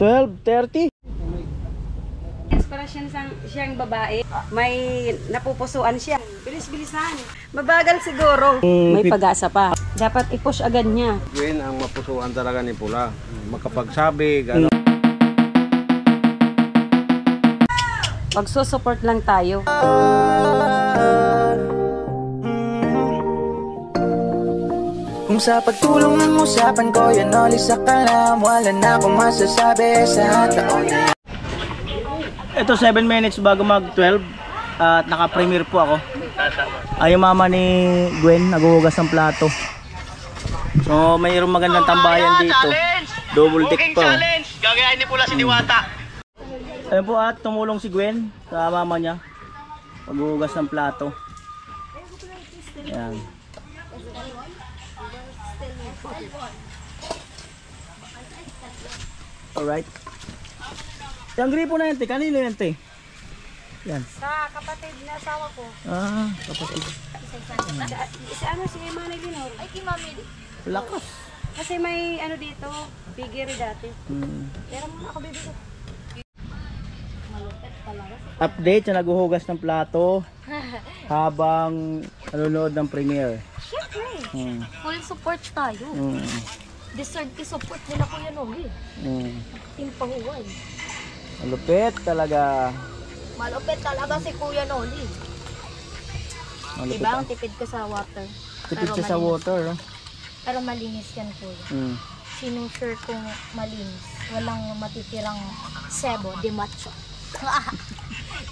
12:30. Inspirasyon siyang babae. May napupusuan siya. Bilis-bilisan. Mabagal siguro. May pag-asa pa. Dapat i-push agad niya. Gwen ang mapusuan talaga ni Pula. Makapagsabi, gano'n. Magsusupport lang tayo. Kung sa pagtulong ng usapan ko, yan oli sa kalam. Wala na akong masasabi sa taon. Ito 7 minutes bago mag 12 at naka-premiere po ako. Ay, yung mama ni Gwen naghuhugas ng plato. So mayroong magandang tambayan dito. Double deck pa. Gagayain ni Pula si Diwata. Ayun po at tumulong si Gwen sa mama niya paghuhugas ng plato. Ayan. Alright. Yung gripo na yan, te. Kanino yan, te? Yan. Sa kapatid na asawa ko. Ah, kapatid. Si ano, si Manay Linor. Ay, kay Mami. Lakas. Kasi may ano dito, bigiri dati. Pero muna ako bibigyan. Malupit talaga. Update sa naghuhugas ng plato habang nanonood ng premiere. Siyempre, full support tayo. Deserve i-support nila Kuya Noli. Team Pahuway. Malupit talaga. Malupit talaga si Kuya Noli. Malupit. Diba ang tipid ko sa water? Tipid Pero siya sa malinis. water. No? Pero malinis yan Kuya. Sinusure kong malinis. Walang matitirang sebo, di macho.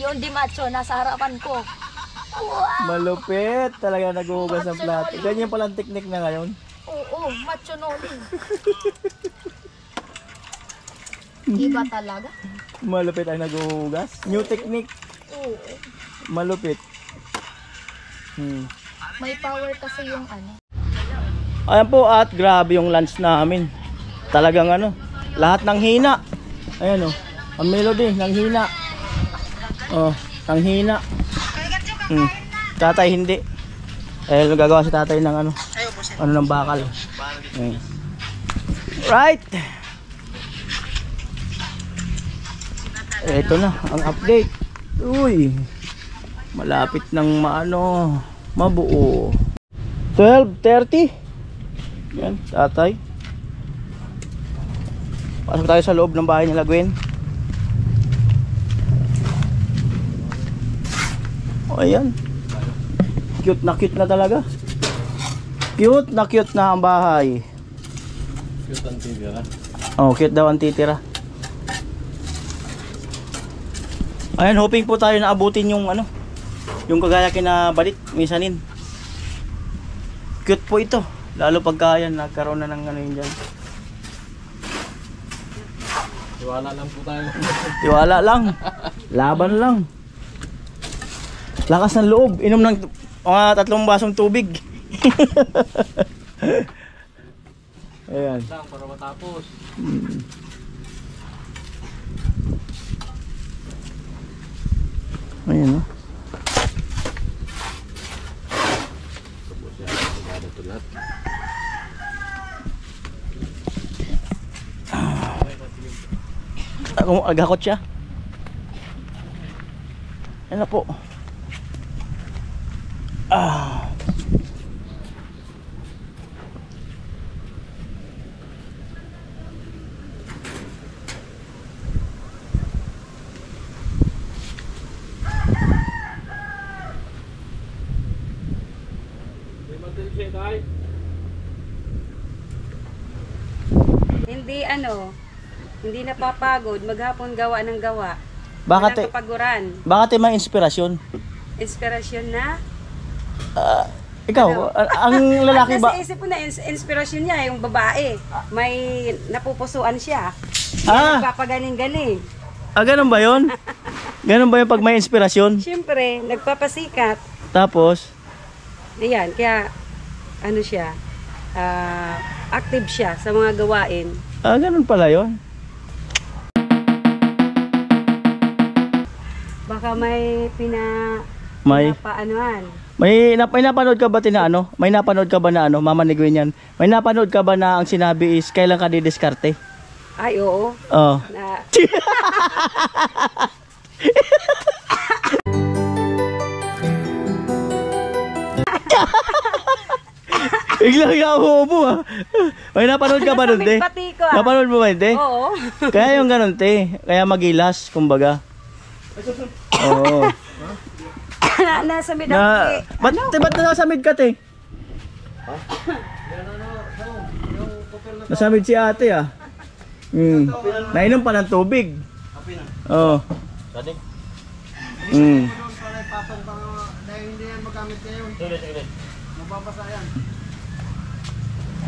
Yung di macho, nasa harapan ko. Wow! Malupit talaga naghuhugas ng plato. Ganyan palang technique na ngayon. Oo, macho Noli. Iba talaga. Malupit ang naghuhugas. New technique. Oo. Malupit. May power kasi yung ano. Ayan po at grabe yung lunch namin. Talagang ano, lahat ng hina. Ayan o, ang melody ng hina. Oh, ng hina. Tatay hindi. Eh, gagawa si tatay ng ano ng bakal. Ayan. Right. Ito na ang update. Uy, malapit ng mabuo. 12:30. Yan, tatay. Pasok tayo sa loob ng bahay nila Gwen. O, ayan. Cute na talaga. Cute na ang bahay. Cute ang titira. Oh, cute daw ang titira. Ayan, hoping po tayo na abutin yung yung kagaya kina Balit, misanin. Cute po ito. Lalo pagka yan, nagkaroon na ng yun dyan. Tiwala lang po tayo. Tiwala lang. Laban lang. Lakas ng loob. Inom ng 3 basong tubig. Ayan. Lang para matapos. Ayan o. Agakot siya. Ayan na po. Hindi napapagod, maghapon gawa ng gawa. Bakit Walang kapaguran. Bakit may inspirasyon? Inspirasyon na? Ikaw, ang lalaki ba? Nasa isip ko na inspirasyon niya, yung babae. May napupusuan siya. Nagpapagaling-galing. Ganun ba yun? Ganun ba yun pag may inspirasyon? Siyempre, nagpapasikat. Tapos? Ayan, kaya ano siya, active siya sa mga gawain. Ganun pala yun. Baka may May pinapaanuhan. may napanood ka ba May napanood ka ba na Mama ni Gwen yan? May napanood ka ba na ang sinabi is kailan ka didiskarte? Ay, oo. Oh. Na, Biglang yahubo ah. May napanood ka ba nun, te? Nasamig pati ko, ah. Napanood mo ba yun, te? oo. Kaya yung ganun, te. Kaya magilas, kumbaga. Oo. Nasa mid ako. Ba't nasamid ka, te? Nasamid si ate ah. Nainom pa ng tubig. Oo.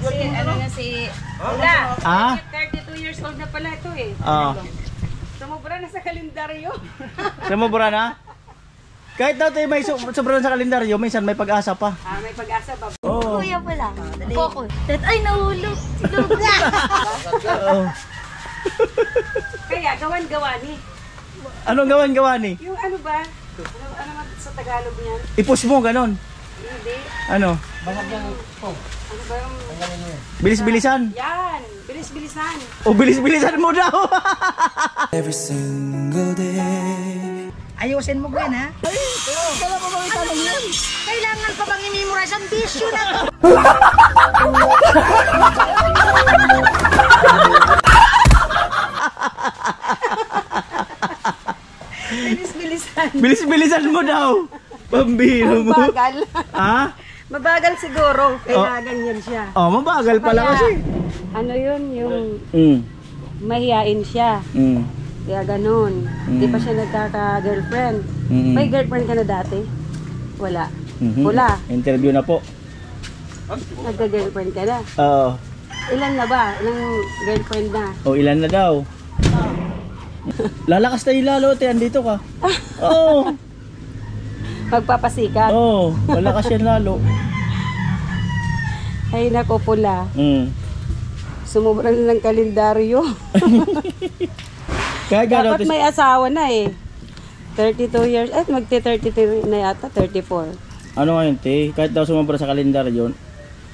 Kasi ano nga si Ula. Ah? 32 years old na pala ito eh. Ah. Sumubra na sa kalendaryo. Sumubra na? Kahit daw tayo may sobrang sa kalendaryo, minsan may pag-asa pa. Ah, may pag-asa ba? Oo. Kuya pala. Coco. Ay, nahulog. Silog na. Oo. Kaya gawan-gawa ni. Anong gawan-gawa ni? Yung ano ba? Ano man sa Tagalog niyan? Ipus mo, ganon. Hindi. Ano? Ano ba yung... Bilis-bilisan. Yan! Bilis-bilisan. O bilis-bilisan mo daw. Every single day. Ayusin mo, Gwen, ha? Kailangan pa bang i-memorize ang bisyo na to? Bilis-bilisan. Bilis-bilisan mo daw. Pambiro mo. Mabagal. Ha? Mabagal siguro. Kailangan yan siya. Oh, mabagal pala Kaya, kasi. ano yun? Yung Mm. mahihain siya. Mm. Kaya ganun. Hindi pa siya nagkaka-girlfriend. Mm. May girlfriend ka na dati? Wala. Mhm. Wala. Interview na po. Nagka-girlfriend ka na. Oo. Ilan na ba? Ilang girlfriend na? O ilan na daw? Lalakas tayo lalo, te. Andito ka. Oo. Magpapasikat. Oo. Lalakas yan lalo. Ay nako pula. Mm. Sumubra na ng kalendaryo. Kaya gano'n, Dapat may asawa na eh. 32 years. At magti-33 na yata. 34. ano ngayon, te? Kahit daw sumabra sa kalendaryo,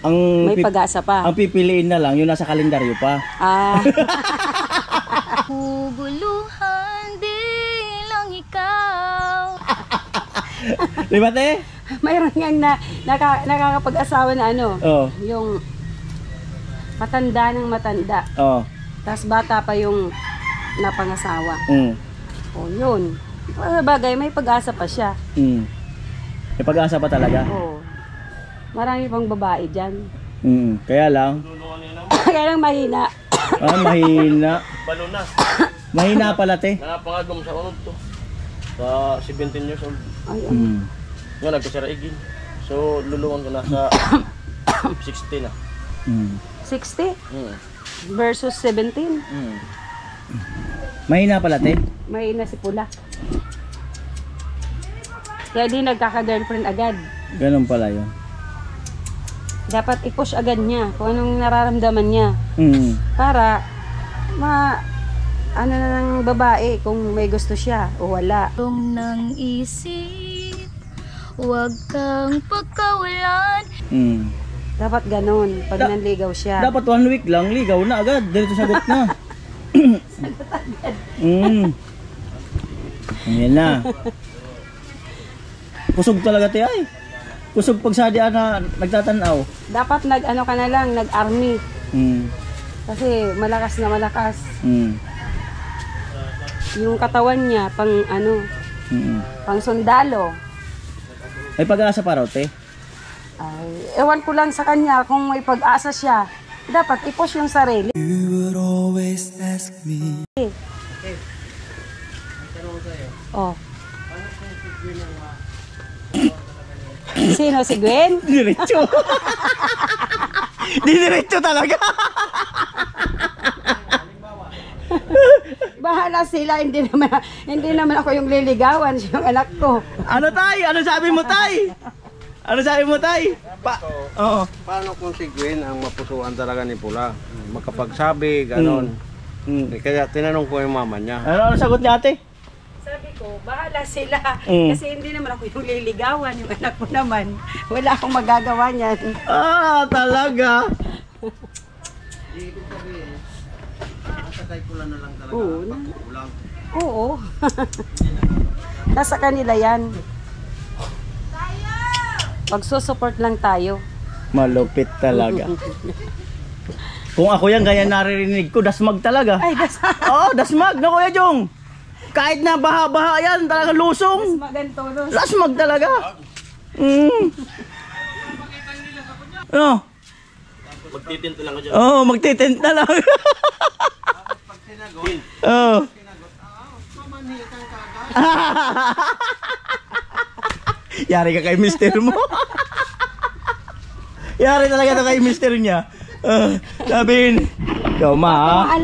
ang May pag-asa pa. ang pipiliin na lang yung nasa kalendaryo pa. Ah. Huguluhan, di lang ikaw. Di ba, te? Mayroon nga nakakapag-asawa na ano. Oo. Yung matanda ng matanda. Oo. Tapos bata pa yung napangasawa. Mm. O yun. Bagay, may pag-asa pa siya. Mm. May pag-asa pa talaga. Oo. Marami pang babae dyan. Mm. Kaya lang, Kaya lang mahina. mahina. Balo na. Mahina pala, te. Napangagom sa unod to. Sa 17 years old. Ay, Mm. Nga nagkasara igin. So luluwan ko na sa 60 na. Mm. 60 Mm. versus 17. Mm. Mahina pala, te. Mahina si Pula. Kaya di nagkaka-girlfriend agad. Ganun pala yun. Dapat i-push agad niya kung anong nararamdaman niya. Mm. Para ano na ng babae kung may gusto siya o wala. Kung nang isip, huwag kang pagkawalan. Mm. Dapat ganun pag nanligaw siya. Dapat 1 week lang, ligaw na agad. Dito sagot na. Mm. Ayan na. Kusog talaga, te, ay. Kusog pag sadya na nagtatanaw. Dapat nag-ano ka na lang, nag-army. Mm. Kasi malakas na malakas. Mm. Yung katawan niya pang ano, Mm. pang sundalo. May pag-asa pa raw, te. Ay, ewan ko lang sa kanya kung may pag-asa siya. Dapat i-push yung sarili. You would always ask me. Oh. Sino si Gwen? Diretso. Diretso talaga. Bahala sila, hindi naman ako yung liligawan, siya yung anak ko. Ano, tay? Ano sabi mo, tay? Ano sabi mo, tay? Oo. Paano kung si Gwen ang mapusuan talaga ni Pula? Makapagsabi, ganon. Mm. Kaya tinanong ko yung mama niya. Ano sagot niya, ate? Sabi ko, bahala sila. Mm. Kasi hindi naman ako yung liligawan, yung anak ko naman. Wala akong magagawa niyan. Ah, talaga. Oo. Oo. Nasa kanila yan. Magsusupport lang tayo. Malupit talaga. Kung ako yan, ganyan naririnig ko, dasmag talaga. Ay, Oo, dasmag na Kuya Jong. Kahit na baha-baha yan, talaga lusong. maganto no. Dasmag talaga. Ano? Magtitinto lang ako dyan. Oo, magtitent na lang. Oo. Yari ka kay mister mo. Yari talaga to kay mister niya. Sabihin, ikaw ma. Tamaan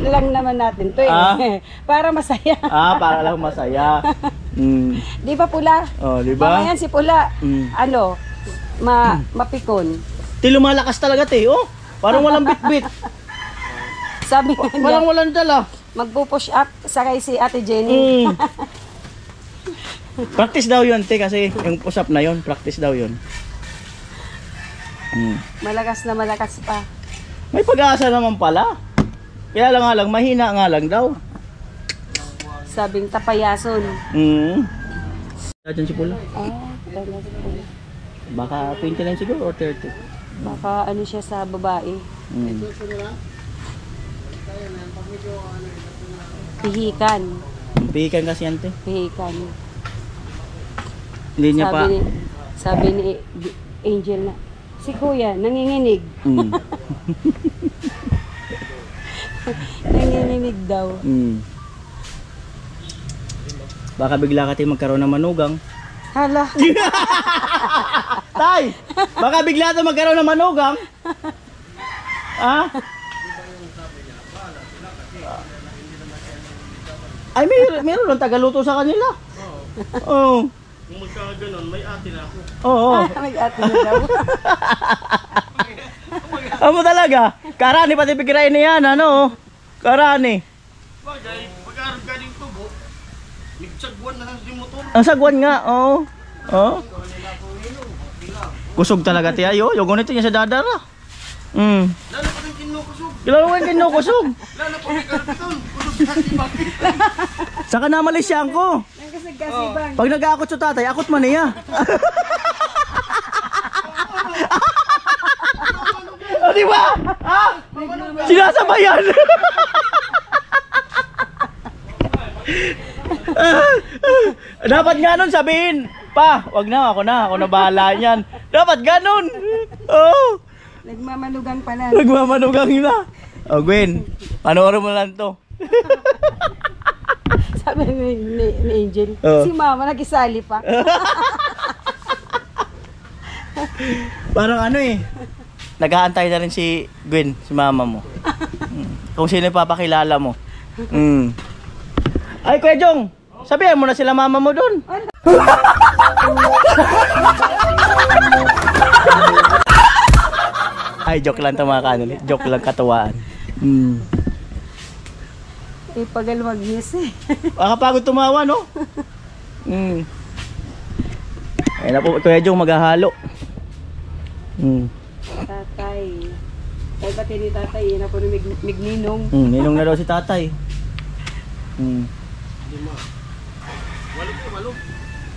lang naman natin to eh. Ah? Para masaya. Para lang masaya. Di ba Pula? Oh, di ba? Mamayan si Pula. Ano? Mapikon. Ti lumalakas talaga te, oh. Parang walang bitbit. Sabi nga niya, Parang walang dala. magpo-push up sakay si Ate Jenny. Practice daw yun te, kasi yung push up na yun, practice daw yun. Malakas na malakas pa. May pag-asa naman pala. Kaya lang nga lang, mahina nga lang daw. Sabing tapayason. Diyan si Pula. Talaga si Pula. Baka 29 siguro or 30. Baka ano siya sa babae. Pihikan. Pihikan kasi yan te. Pihikan. Hindi niya pa. Sabi ni Angel na, si Kuya, nanginginig. Nanginginig daw. Baka bigla ka tayo magkaroon ng manugang. Hala. Tay! Baka bigla tayo magkaroon ng manugang. Ha? Ay, meron lang tagaluto sa kanila. Oo. Kung magka ganun, may ate na ako. Oo. Mag-ate na daw. Amo talaga. Karani pati bigirain niya yan, ano? Karani. Bagay, pag-arap ka ng tubo, nagsagwan na sa motor. Ang sagwan nga, oo. Oo. Kusog talaga tiya, yo. Yung ganito niya sa dadara. Lalo pa ng kinukusog. Kilala mo yung kinukusog. Lalo pa may karpiton. Kusog sa tibag. Saka namalisyan ko. Nagkasagkasibang. Pag nag-aakot sa tatay, akot man niya. O, di ba? Ha? Sinasabayan. Dapat nga nun sabihin, pa, wag na, ako na bahala niyan. Dapat ganun. Oo. Nagmamanugang pala. Nagmamanugang na. O, Gwen, panoorin mo lang to. Sabi ni Angel, Oo. si Mama nag-isali pa. Parang ano eh. Nag-aantay na rin si Gwen, si mama mo. Kung sino yung papakilala mo. Ay, Kuya Jong, sabihan mo na sila mama mo dun. Ay, joke lang to mga kanali. Joke lang katuwaan. Ipagalwagnis eh. Makapagod tumawa, no? Ayun na po, Kuya Jong, maghahalo. Tatay. Ay, pati ni tatay, yun ako na migninong. Ninong na daw si tatay.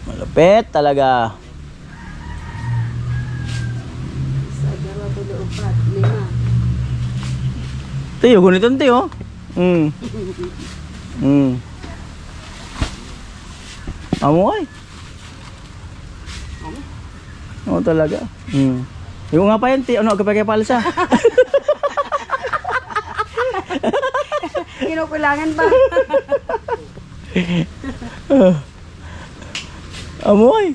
Malupit talaga. Sa dalawa po loob pa, 5. Tiyo, ganito tiyo. Amo ay. Oo talaga. Yung nga pa yan, tiyo. Ano, agapay palsa. Kinukulangan ba? Amo ay.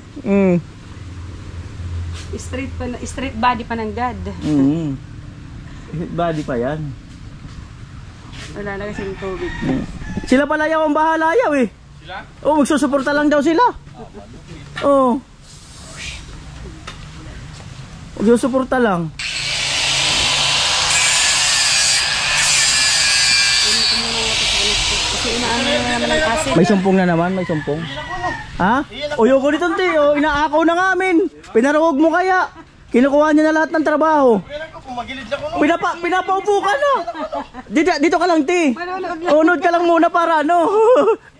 Straight body pa ng God. Body pa yan. Wala na kasing tubig. Sila pala yung bahala yaw eh. Sila? Oo, magsusuporta lang daw sila. Oo. Magsusuporta lang. Kasi inaano na naman ng asin. May sumpong na naman, may sumpong. Ha? O yung ko nito tiyo, inaakaw na nga amin. Pinarawag mo kaya. Kinukuha niya na lahat ng trabaho. Magilid lang ko. Pinapaupo ka na. Dito ka lang, ti. Unod ka lang muna para ano.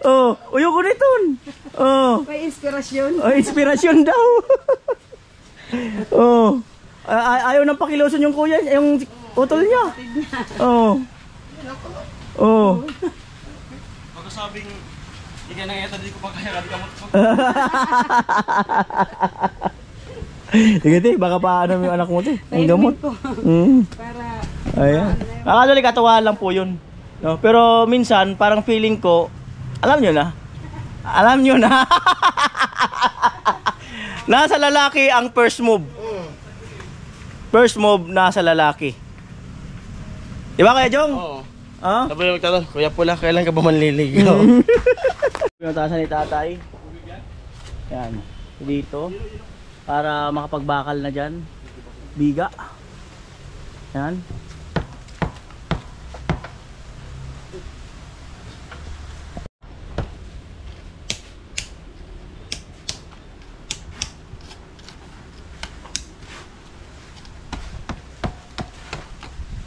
Oh, uyo ko nito. Oh. May inspirasyon. Oh, inspirasyon daw. Oh. Ayaw nang pakiluson yung kuya, yung utol niya. Oh. Oh. Baka sabing, hindi ka nangyayato, di ko pa kaya kamot ko. Sige, ti, baka paano yung anak mo, ti. Ang gamot. Para Ayan. Actually, katawa lang po yun. No? Pero minsan, parang feeling ko, alam nyo na. Nasa lalaki ang first move. First move, nasa lalaki. Diba kaya, Jong? Oo. Ha? Sabi yung magtatanong, Kuya Pula, kailan ka ba manliligaw? Pinatasan ni tatay. Yan. Dito. Para makapagbakal na dyan. Biga. Yan.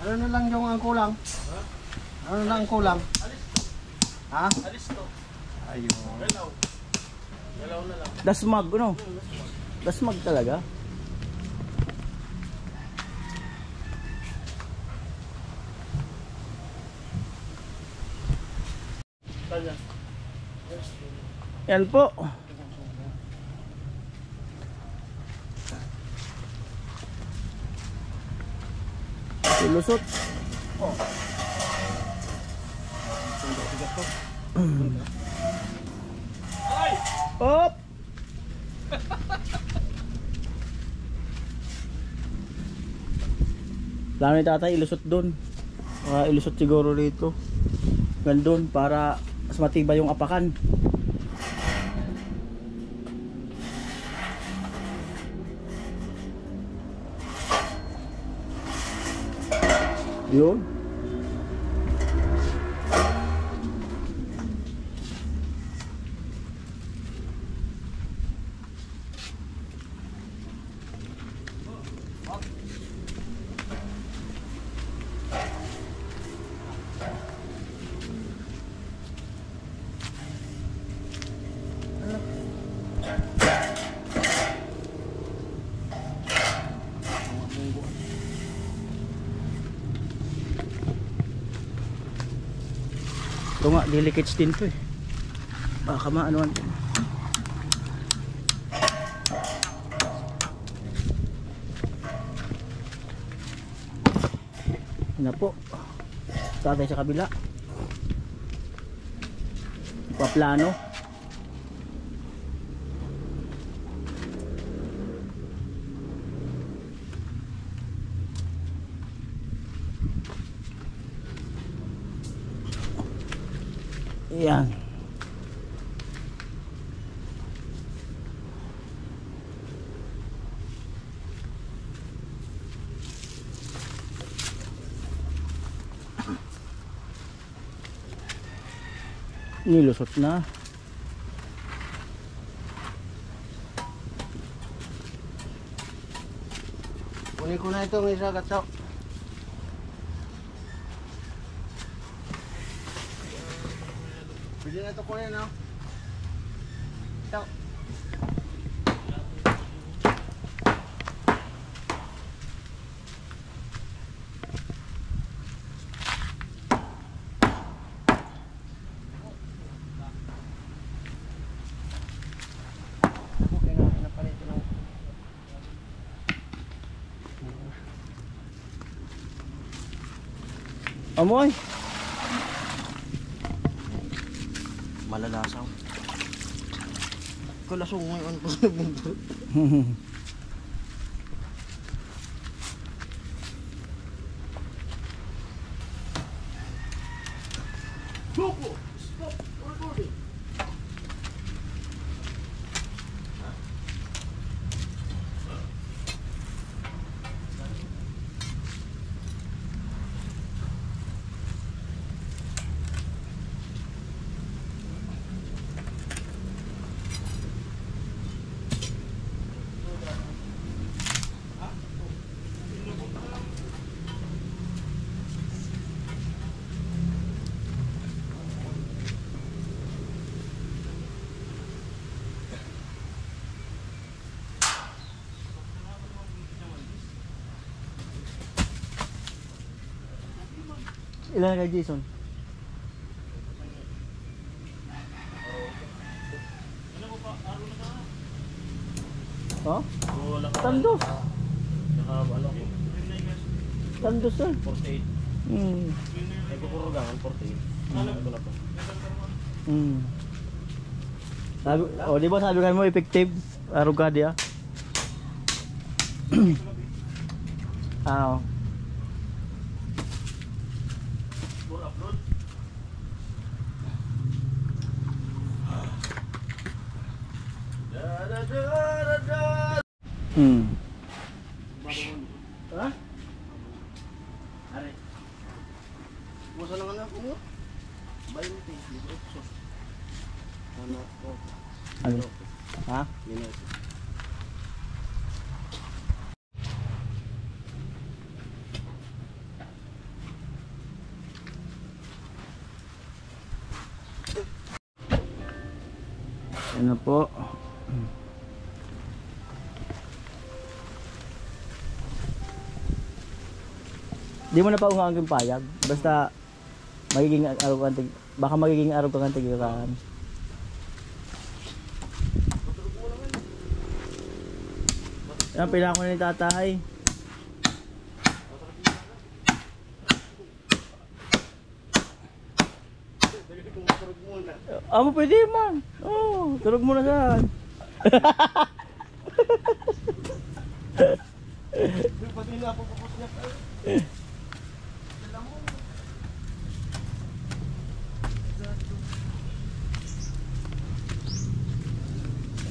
Ano na lang yung ang kulang? Ano na ang kulang? Ha? Alis to. Ayun. Galaw na lang. Dasmag, ano? Dasmag talaga. Yan po. Lusot. Hop. Plano ni tatay ilusot doon. Ilusot siguro rito. Gandun para mas matibay yung apakan. Yun. Ito nga, delicate din to eh. Baka maanuan. Yan na po. Tatay sa kabila. Paplano. Yan. Nilusot na. Kunin ko na itong isa gatso. Pwede na ito kunin, no? Ito. Okay na, napalit ko lang. Amoy. Malalasaw. Kalasong ngayon po sa mundo. Ilan kay Jason? Oh? Tandos. Naka ano ko. Tandos yan. 48. Ay kukurugangan 48. Ito na po. Sabi, oh, di ba sabi ka mo effective? Arugad ya. Ah. Oh. Ha? Are. Busa lang anak mo. 20 libro. Ano ko? Ano? Ha? Minus. Ano po? Di mo na pa ang payag. Basta magiging arogantig. Baka magiging arogantig ka. Yan, pinako na ni tatay. Amo pwede man. Oh, turog mo na saan. Pati na ako pupus niya.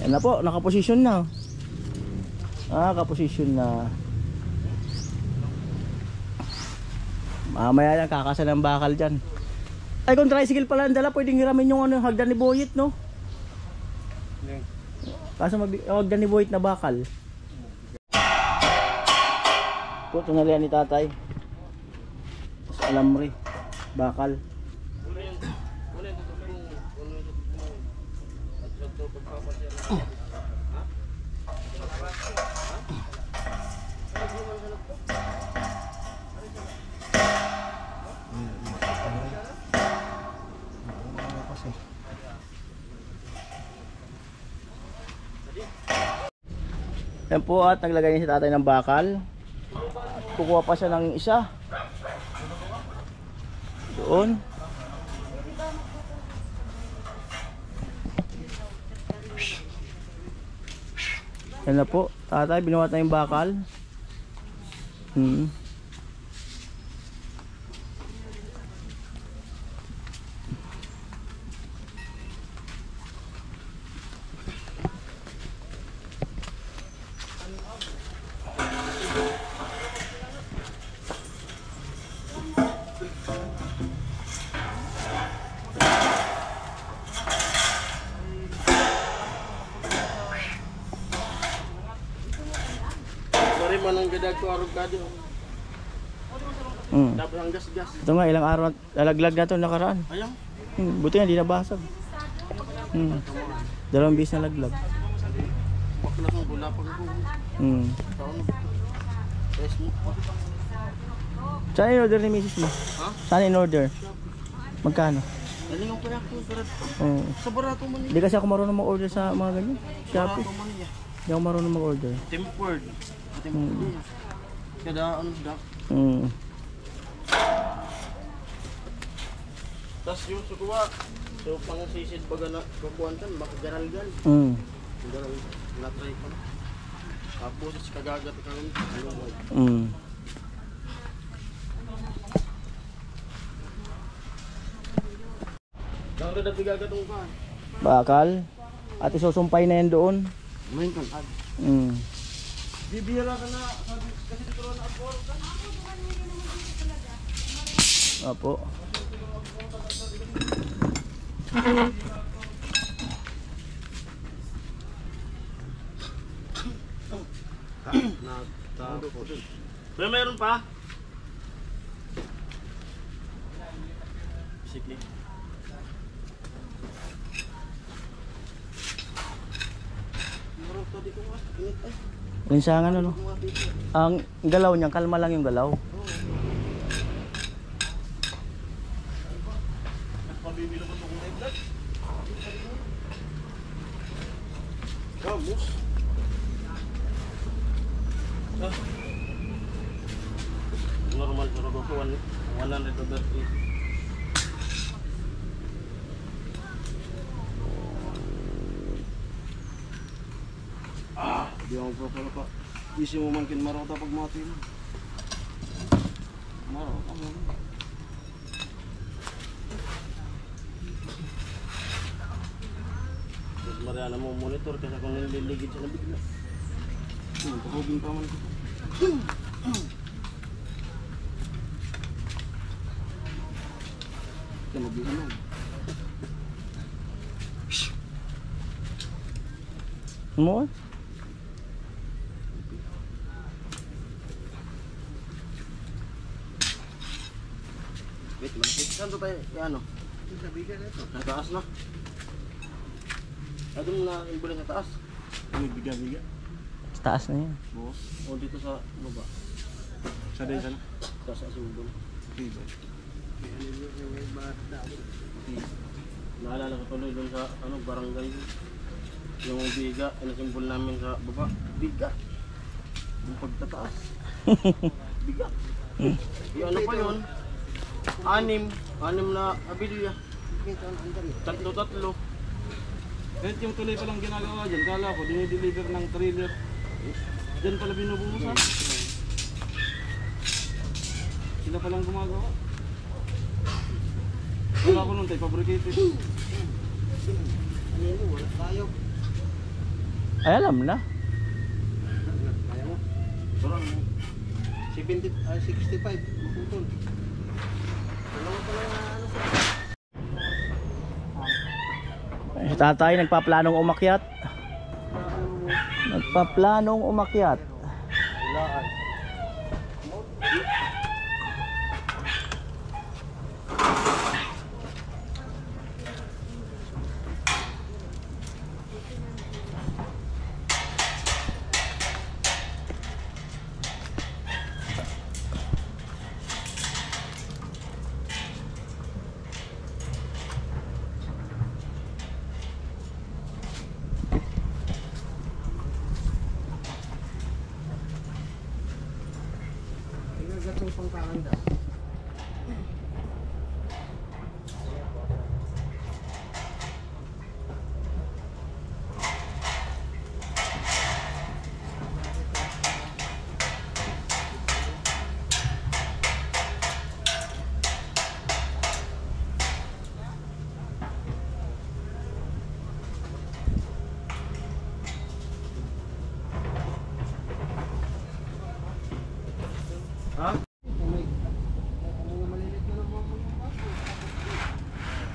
Yan na po, nakaposisyon na. Nakaposisyon na. Mamaya lang kakasal ng bakal dyan. Ay, kung tricycle pala ang dala, pwedeng hiramin yung ano, hagdan ni Boyet, no? Kaso hagdan ni Boyet na bakal. Po, tunalian ni tatay. Tapos alamri, bakal. Yan po at naglagay niya si tatay ng bakal. Kukuha pa siya ng isa. Doon. Yan na po. Tatay, binuhat na yung bakal. Sorry man ang gadag ko arugado. Tapos ang gas-gas. Ito nga, ilang araw lalaglag na ito nakaraan. Ayang. Buti nga, di nabasag. 2 bis na laglag. Bakla kang bula pag ko. Taon. Guys mo. Saan in-order ni Mrs. mo? Ha? Saan in-order? Magkano? Daling ang payak ko surat. Oo. Sa barato man Hindi kasi ako marunong mag-order sa mga ganyan. Shopee. Barato man niya. Hindi ako marunong mag-order. Tempered. Tempered. Kada ano dak. Tas yung sukuha. So pang sisid baga na kukuhan kan makagaral-gal. Garal na try ko. Tapos kagagat ka rin. Kang kada bigagatong ka. Bakal. At isusumpay na yan doon. Main kan ad. Bibira ka na kasi dito na abor ka. Opo. Pero meron pa? Sige. Meron pa di ko mas. Init ay. Linsangan ano? Ang galaw niya, kalma lang yung galaw. Vamos. Normal pero ko 100 di ako pa pala pa. Isi mo man kin marota pag mati mo. Marota mo. Mas mariana mo monitor kasi kung nililigid siya na bigla. Tuhugin pa man. Kaya nabigyan mo. Mo? Wait, malapit. Saan to tayo? Ano? Sa biga na ito. Sa taas na. Ito mo na imbula sa taas. May biga-biga. Sa taas na yan. Buhos. O dito sa baba. Sa din sana? Sa sumbol. Okay ba? Naalala ko tuloy doon sa barangay. Yung biga, simbol namin sa baba. Biga. Yung pagtataas. Biga. Yung ano pa yun? Anim na abilya. Tatlo. Kahit yung tuloy palang ginagawa dyan, kala ko dinideliver ng trailer. Dyan pala binubuhusan. Sila palang gumagawa. Wala ko nun tayo, fabricated. Ano yun, wala tayo. Ay, alam na. Kaya mo? Sorang 65, maputol. Dalawa pala na ano sa... Si tatay nagpaplanong umakyat. Nagpaplanong umakyat. Walaan. Gatong pangkakanda.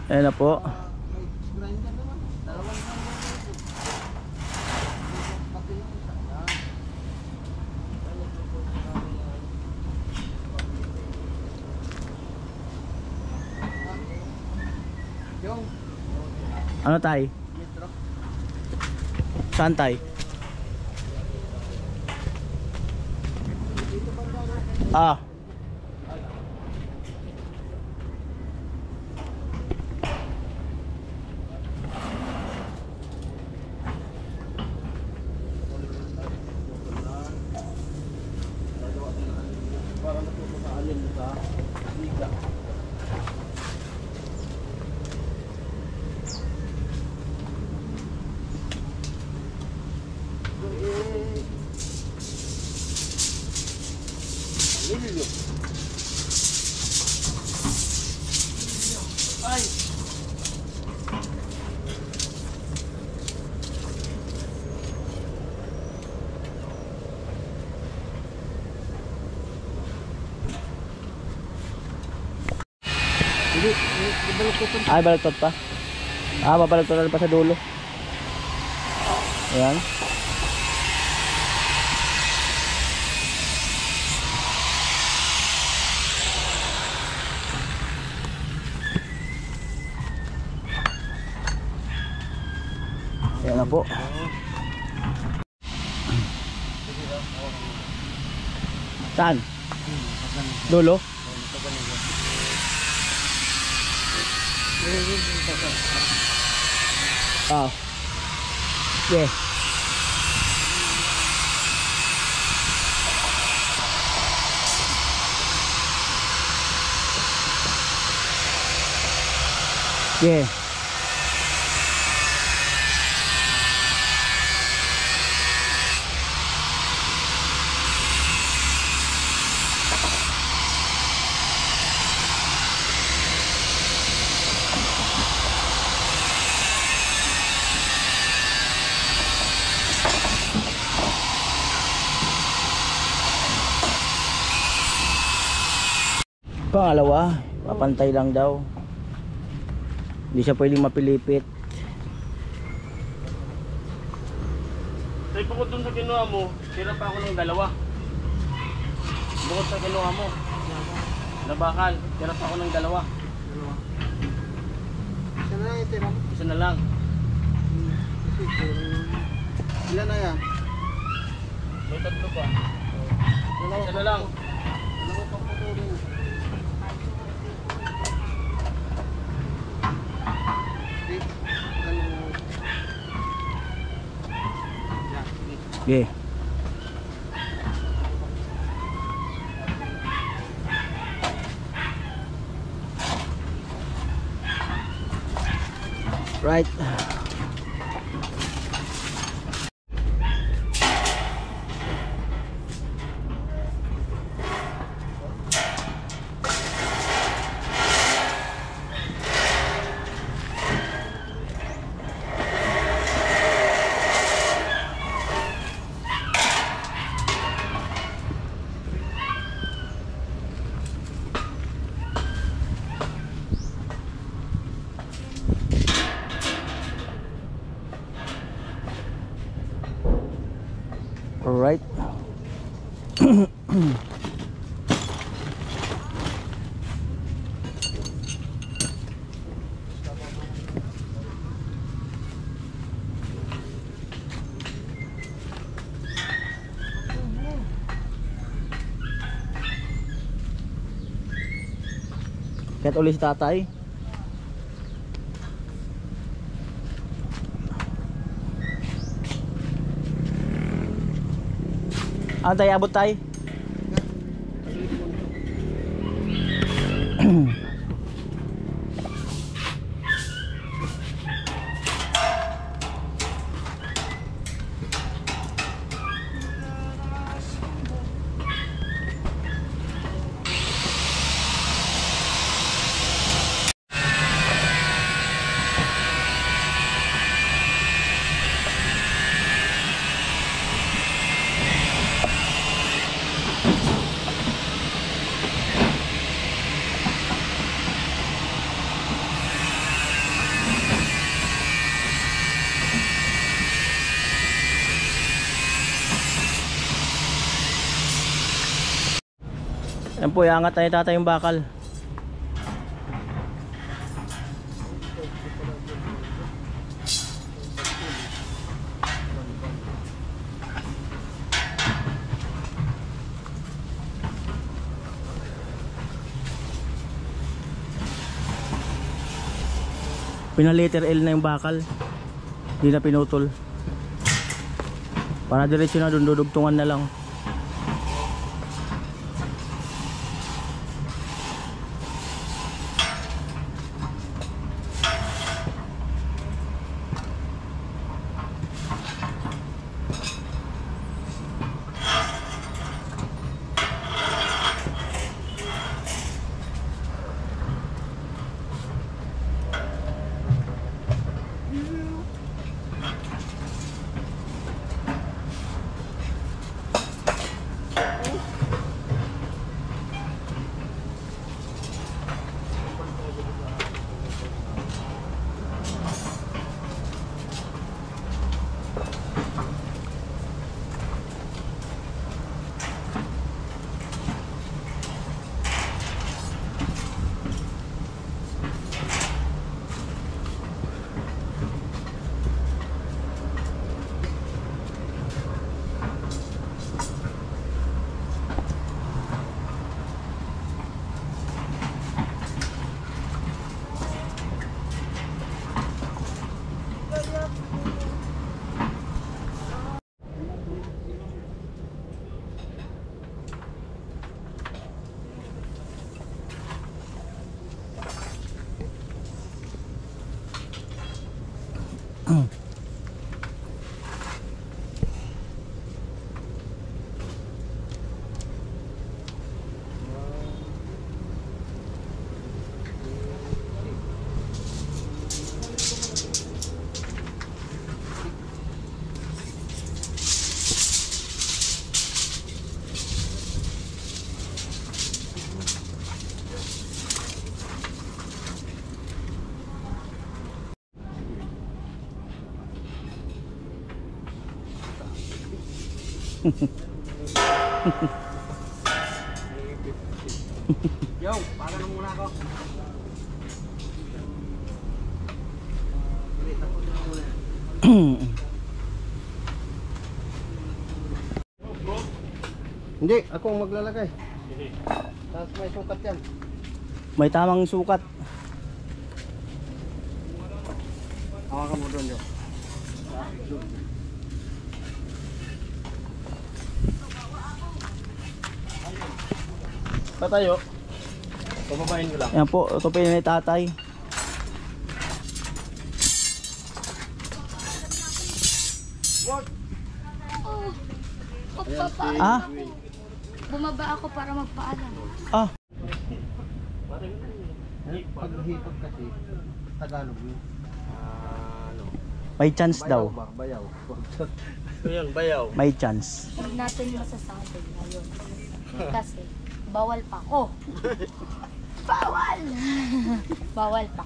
Ayan na po. Ano tay? Saan tay? Ah. Para natuto sa alin sa biga. Ay! Ay, balagtot pa. Babalagtotan pa sa dulo. Ayan. Ayan na po. Saan? Dulo? Oh. Yeah. Yeah. Pangalawa, papantay lang daw. Hindi siya pwedeng mapilipit. Tay, bukod dun sa kinuha mo, tira pa ako ng dalawa. Bukod sa kinuha mo, labakan, tira pa ako ng dalawa. Isa na lang yung tira mo. Isa na lang. Ilan na yan? May tatlo pa. Isa na lang. Dalawa pang putulong. Yeah. Right. Alright. Kahit uli si tatay. Antay, abot tayo. Yan po, iangat na ni tatay yung bakal. Pinaliter L na yung bakal. Hindi na pinutol. Para diretso na dun, dudugtungan na lang. Yo, paano nang muna ako? Hindi, ako ang maglalagay. Tapos may sukat yan. May tamang sukat. Hawakan mo doon, yo. Patayo. Pababahin ko lang. Ayan po, ito po yung tatay. Papa, Ah? bumaba ako para magpaalam. Ah, Paghipag kasi, Tagalog yun. Ano? may chance daw. Ba? Bayaw. Ayan, bayaw. May chance. Huwag natin masasabi ngayon. Kasi, bawal pa ako. Bawal! Bawal pa.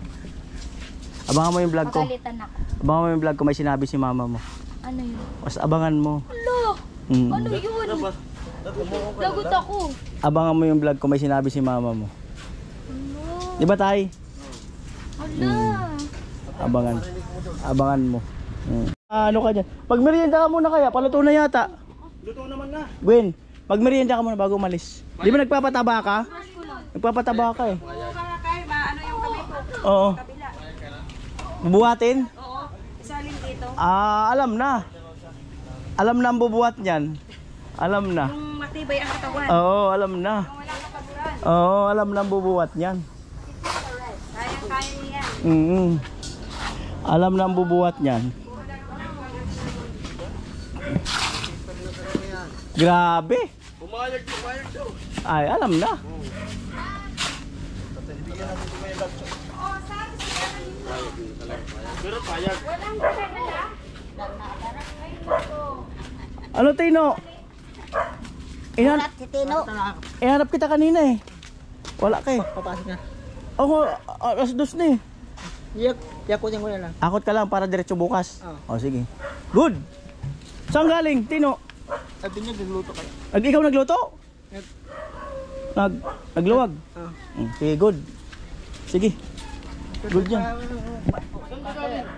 Abangan mo yung vlog ko. Pagalitan ako. Abangan mo yung vlog ko, may sinabi si mama mo. Ano yun? Mas abangan mo. Alo! Mm. Ano yun? Lagot ako. Abangan mo yung vlog ko, may sinabi si mama mo. Ano? Di ba tay? Ala! Abangan. Abangan mo. Ano ka dyan? Pag merienda ka muna kaya, paluto na yata. Luto naman na. Gwen, pag merienda ka muna bago umalis. Di ba nagpapataba ka? Nagpapataba ka eh. Ano yung kamay ko? Oo. Kabila. Bubuhatin? Oo. Isalin dito. Alam na. Alam na ang bubuhat niyan. Alam na. Yung matibay ang katawan. Oo, alam na. Wala ka paguran. Oo, alam na ang bubuhat niyan. Kaya niyan. Alam na ang bubuhat niyan. Grabe. Pumayag daw. Ay, alam na. Pero payag. Ano, Tino? Si Tino. Ihanap kita kanina eh. Wala ka eh. Papasok na. Ako, alas 2 na eh. Yakutin ko na lang. Akot ka lang para diretso bukas. O sige. Good. Saan galing, Tino? Sabi niya, nagluto kayo. Ikaw nagluto? Nagluwag? Sige, good. Sige. Good yan.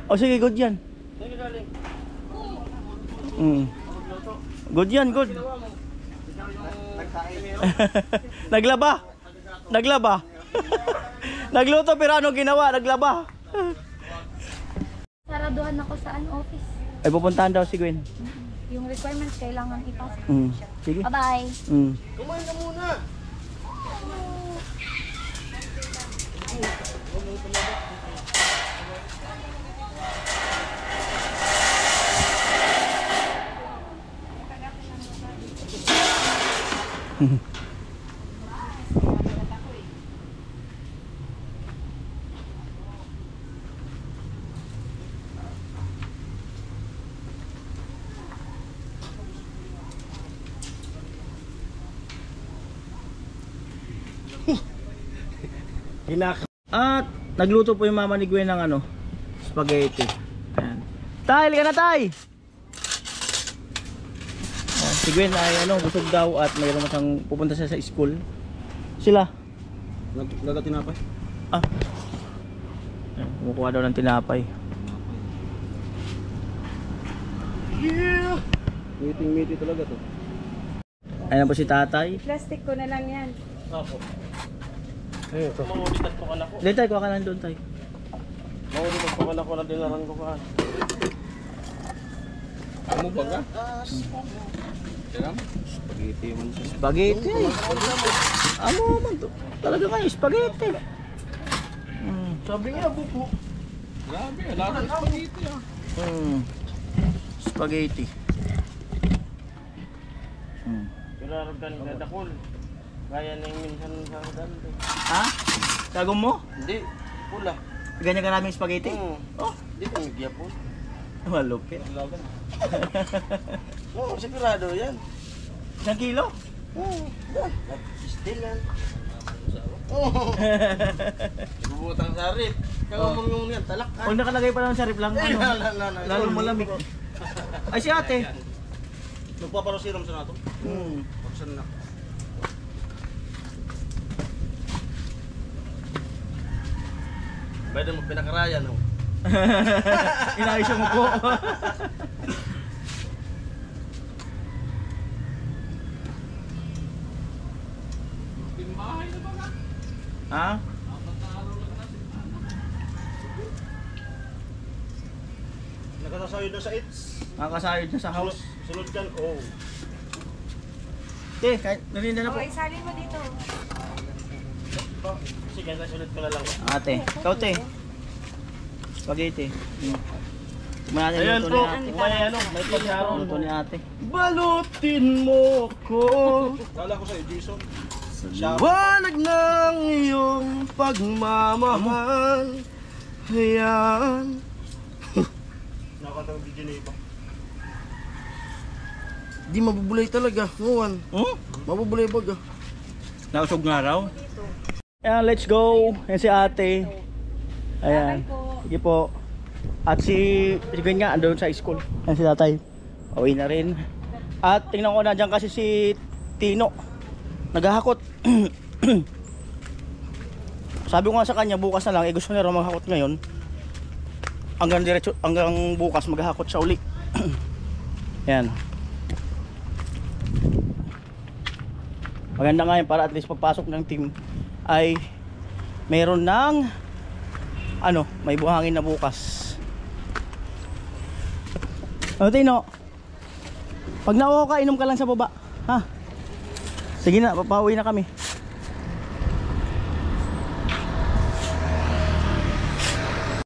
O sige, good yan. Good yan, good. Naglaba. Naglaba. Nagluto pero ano ginawa? Naglaba. Saraduhan ako sa office. Ay pupuntahan daw si Gwen. Yung requirements kailangan ipasok. Sige. Bye-bye. Kumain ka muna. At nagluto po yung mama ni Gwen ng ano, spaghetti. Ayan. Tay, halika na tay. Si Gwen ay ano, busog daw at mayroon siyang pupunta siya sa school. Sila. Nagatinapay? Ayan, kumukuha daw ng tinapay. Yeah! Meeting talaga to. Ayan po si tatay. Plastic ko na lang yan. Opo. Ayun, ito. Maulitan po ka na ko. Dito tay, kuha ka lang doon tay. Maulitan po ka na ko na dinaran ko ka. Ano ba ka? Spaghetti man siya. Spaghetti. Amo man to. Talaga nga spaghetti. Sabi niya, buko. Grabe, wala na spaghetti ah. Spaghetti. Pero aron ka ng dadakol. Gaya na yung minsan sa dante. Ha? Sagom mo? Hindi, pula. Ganyan karaming spaghetti? Oh, di pa nagyapon. Malupit. Oo, sigurado yan. 1 kilo? Oo, yan. Still yan. Oo. Bubutang sa rip. Kagumong yung yan, talak. Pag nakalagay pa naman sa rip lang, ano? Lalo malamig. Ay, si ate. Nagpaparosirom sa nato. Parusan na. Pwede mo pinakarayan, no? Inayos yung upo. Ha? Nakasasayod na sa its. Nakakasayod na sa house. Sunod kan, oh. Te, kahit narinda na po. Okay, salin mo dito. Sige, nasunod ko na lang. Ate, ikaw te. Spaghetti. Tingnan natin Ayan luto po, ni ate. may ano, may pagsaron. Luto ni ate. Balutin mo ko. Kala ko sa'yo, Jason. Liwanag ng iyong pagmamahal. Ayan. Nakakanta ng DJ na iba. Di mabubulay talaga, Juan. Mabubulay baga. Nausog nga raw. Ayan, let's go. Ayan si ate. Ayan. Sige po. At si Gwen nga, andun sa school. Ayan si tatay. Uwi na rin. At tingnan ko na dyan kasi si Tino. Naghahakot. Sabi ko nga sa kanya, bukas na lang. Eh gusto niya raw maghakot ngayon. Hanggang bukas maghahakot siya uli. Ayan. Maganda nga yun para at least pagpasok ng team ay meron ng ano, may buhangin na bukas. Ano Tino? Pag nauho ka, inom ka lang sa baba. Ha? Sige na, papauwi na kami.